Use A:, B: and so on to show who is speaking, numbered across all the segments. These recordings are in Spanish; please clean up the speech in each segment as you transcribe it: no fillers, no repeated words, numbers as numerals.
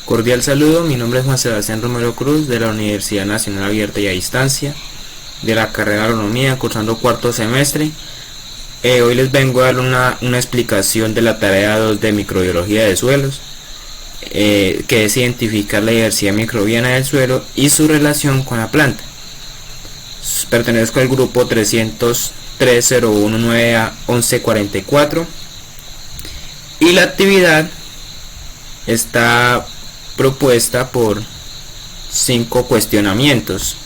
A: Cordial saludo, mi nombre es Juan Sebastián Romero Cruz de la Universidad Nacional Abierta y a Distancia de la carrera de Agronomía, cursando cuarto semestre. Hoy les vengo a dar una explicación de la tarea 2 de microbiología de suelos, que es identificar la diversidad microbiana del suelo y su relación con la planta. Pertenezco al grupo 303-019A-1144 y la actividad está propuesta por 5 cuestionamientos.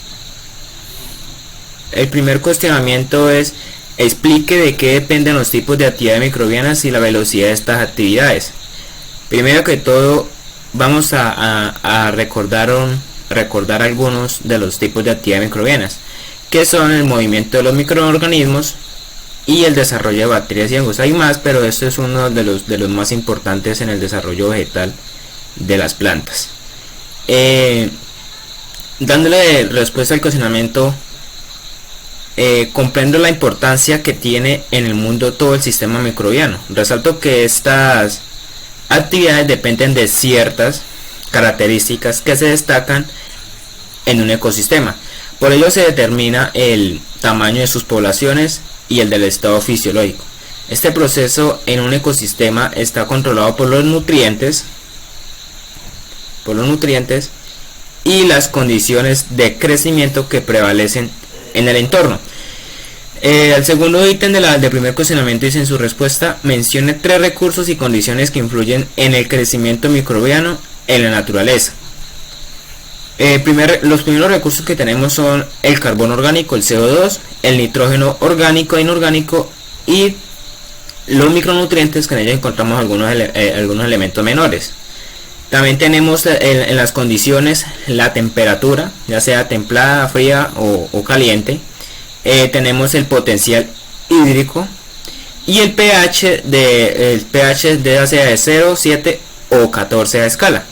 A: El primer cuestionamiento es: explique de qué dependen los tipos de actividades microbianas y la velocidad de estas actividades. Primero que todo, vamos a recordar algunos de los tipos de actividades microbianas, que son el movimiento de los microorganismos y el desarrollo de bacterias y hongos. Hay más, pero este es uno de los más importantes en el desarrollo vegetal de las plantas. Dándole respuesta al cuestionamiento, comprendo la importancia que tiene en el mundo todo el sistema microbiano. Resalto que estas actividades dependen de ciertas características que se destacan en un ecosistema. Por ello se determina el tamaño de sus poblaciones y el del estado fisiológico. Este proceso en un ecosistema está controlado por los nutrientes y las condiciones de crecimiento que prevalecen en el entorno. El segundo ítem del primer cuestionamiento dice en su respuesta: mencione 3 recursos y condiciones que influyen en el crecimiento microbiano en la naturaleza. Los primeros recursos que tenemos son el carbono orgánico, el CO2, el nitrógeno orgánico e inorgánico y los micronutrientes, que en ellos encontramos algunos elementos menores. También tenemos en las condiciones la temperatura, ya sea templada, fría o caliente. Tenemos el potencial hídrico y el pH ya sea de 0, 7 o 14 a escala.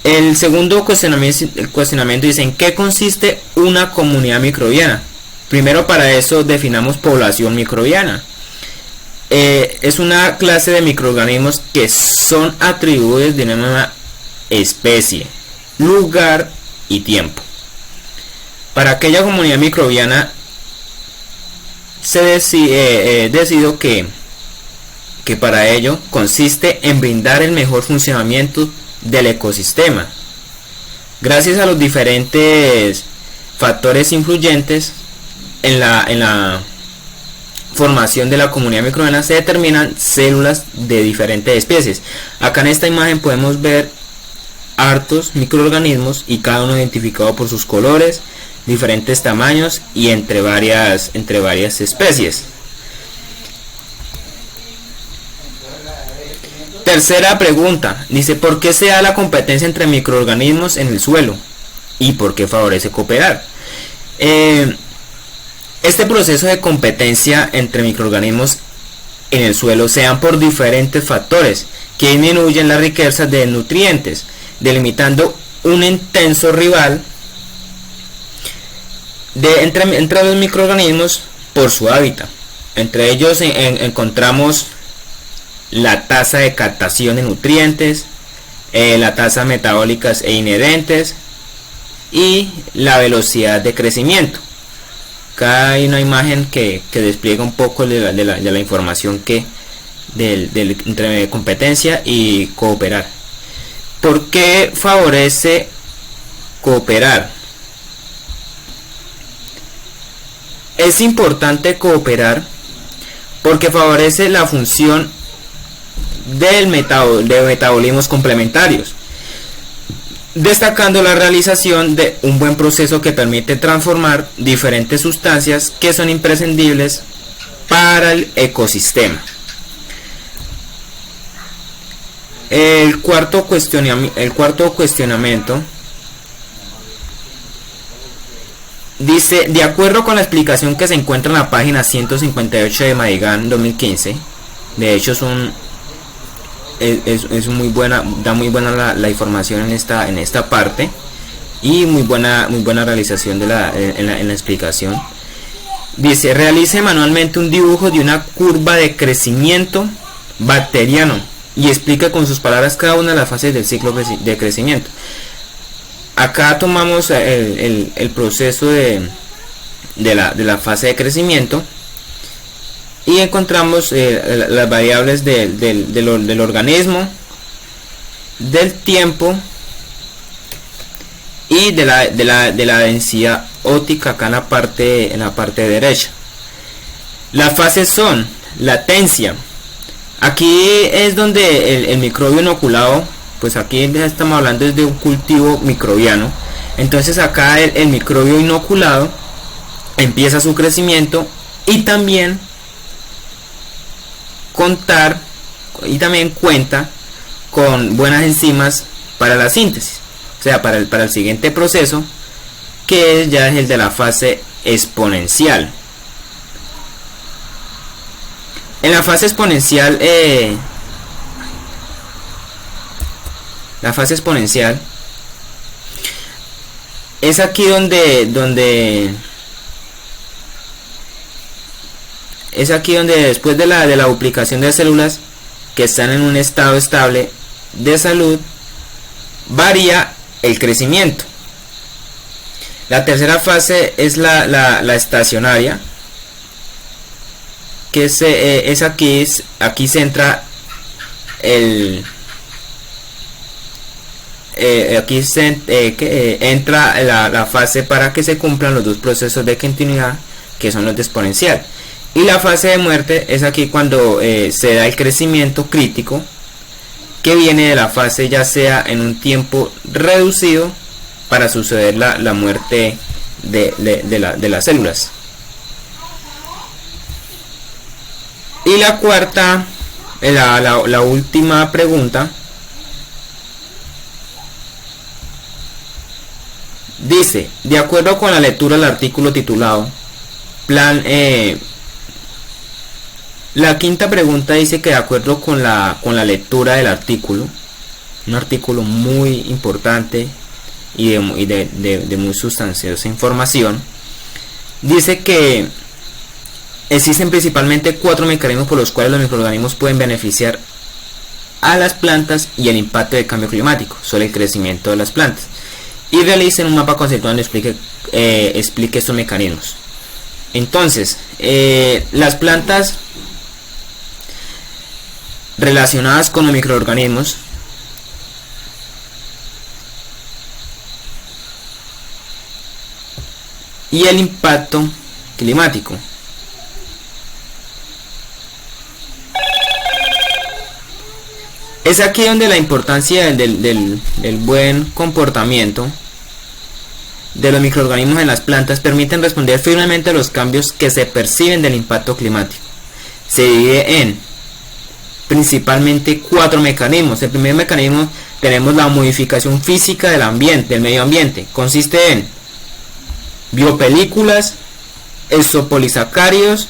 A: El segundo cuestionamiento dice: ¿en qué consiste una comunidad microbiana? Primero, para eso definamos población microbiana. Es una clase de microorganismos que son atribuidos de una misma especie, lugar y tiempo. Para aquella comunidad microbiana se decidió que para ello consiste en brindar el mejor funcionamiento del ecosistema. Gracias a los diferentes factores influyentes en la formación de la comunidad microbiana se determinan células de diferentes especies. Acá en esta imagen podemos ver hartos microorganismos y cada uno identificado por sus colores, diferentes tamaños y entre varias especies. Tercera pregunta, dice: ¿por qué se da la competencia entre microorganismos en el suelo y por qué favorece cooperar? Este proceso de competencia entre microorganismos en el suelo se dan por diferentes factores que disminuyen la riqueza de nutrientes, delimitando un intenso rival entre los microorganismos por su hábitat. Entre ellos encontramos la tasa de captación de nutrientes, las tasas metabólicas e inherentes y la velocidad de crecimiento. Acá hay una imagen que despliega un poco de la información entre competencia y cooperar. ¿Por qué favorece cooperar? Es importante cooperar porque favorece la función de metabolismos complementarios, destacando la realización de un buen proceso que permite transformar diferentes sustancias que son imprescindibles para el ecosistema. El cuarto cuestionamiento dice: de acuerdo con la explicación que se encuentra en la página 158 de Madigan 2015, de hecho es muy buena, da muy buena la información en esta parte y muy buena realización en la explicación. Dice: realice manualmente un dibujo de una curva de crecimiento bacteriano y explica con sus palabras cada una de las fases del ciclo de crecimiento. Acá tomamos el proceso de la fase de crecimiento y encontramos las variables del organismo, del tiempo y de la densidad óptica acá en la parte derecha. Las fases son latencia. Aquí es donde el microbio inoculado, pues aquí ya estamos hablando de un cultivo microbiano. Entonces acá el microbio inoculado empieza su crecimiento y también cuenta con buenas enzimas para la síntesis, o sea, para el siguiente proceso, que ya es el de la fase exponencial. En la fase exponencial, es aquí donde después de la duplicación de células que están en un estado estable de salud, varía el crecimiento. La tercera fase es la estacionaria, que aquí se entra entra la fase para que se cumplan los dos procesos de continuidad, que son los de exponencial. Y la fase de muerte es aquí cuando se da el crecimiento crítico, que viene de la fase ya sea en un tiempo reducido para suceder la muerte de las células. Y la cuarta, la última pregunta, dice: de acuerdo con la lectura del artículo titulado la quinta pregunta dice que de acuerdo con la lectura del artículo, un artículo muy importante y de muy sustanciosa información, dice que existen principalmente 4 mecanismos por los cuales los microorganismos pueden beneficiar a las plantas y el impacto del cambio climático sobre el crecimiento de las plantas, y realicen un mapa conceptual donde explique estos mecanismos. Entonces, las plantas relacionadas con los microorganismos y el impacto climático. Es aquí donde la importancia del buen comportamiento de los microorganismos en las plantas permiten responder firmemente a los cambios que se perciben del impacto climático. Se divide en principalmente 4 mecanismos. El primer mecanismo tenemos la modificación física del medio ambiente. Consiste en biopelículas, exopolisacáridos.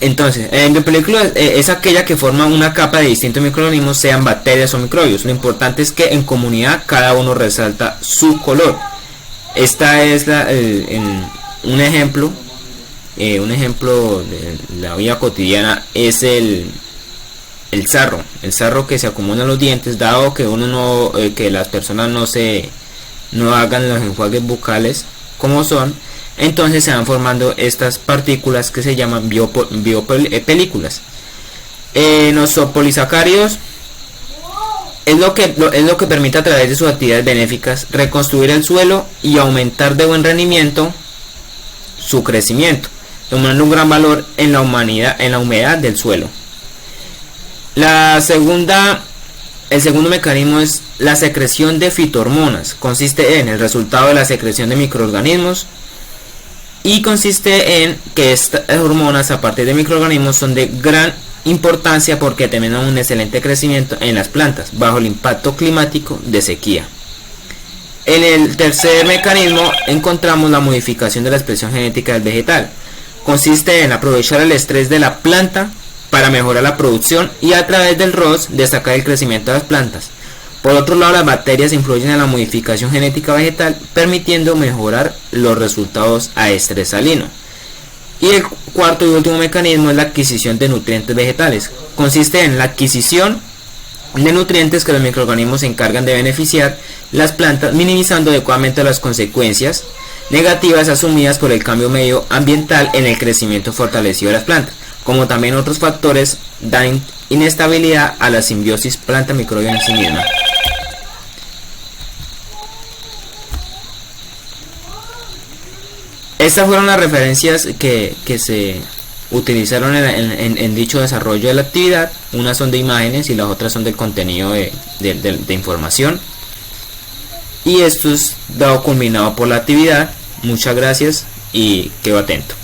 A: Entonces, biopelícula es aquella que forma una capa de distintos microorganismos, sean bacterias o microbios. Lo importante es que en comunidad cada uno resalta su color. Esta es un ejemplo de la vida cotidiana es el sarro que se acumula en los dientes, dado que que las personas no hagan los enjuagues bucales como son. Entonces se van formando estas partículas que se llaman biopelículas. Los polisacáridos es lo que permite a través de sus actividades benéficas reconstruir el suelo y aumentar de buen rendimiento su crecimiento, tomando un gran valor en la humedad del suelo. El segundo mecanismo es la secreción de fitohormonas. Consiste en el resultado de la secreción de microorganismos y consiste en que estas hormonas a partir de microorganismos son de gran importancia porque tienen un excelente crecimiento en las plantas bajo el impacto climático de sequía. En el tercer mecanismo encontramos la modificación de la expresión genética del vegetal. Consiste en aprovechar el estrés de la planta para mejorar la producción y a través del ROS destacar el crecimiento de las plantas. Por otro lado, las bacterias influyen en la modificación genética vegetal, permitiendo mejorar los resultados a estrés salino. Y el cuarto y último mecanismo es la adquisición de nutrientes vegetales. Consiste en la adquisición de nutrientes que los microorganismos se encargan de beneficiar las plantas, minimizando adecuadamente las consecuencias negativas asumidas por el cambio medioambiental en el crecimiento fortalecido de las plantas, como también otros factores dan inestabilidad a la simbiosis planta-microbio en sí misma. Estas fueron las referencias que se utilizaron en dicho desarrollo de la actividad. Unas son de imágenes y las otras son del contenido de información. Y esto es dado culminado por la actividad. Muchas gracias y quedo atento.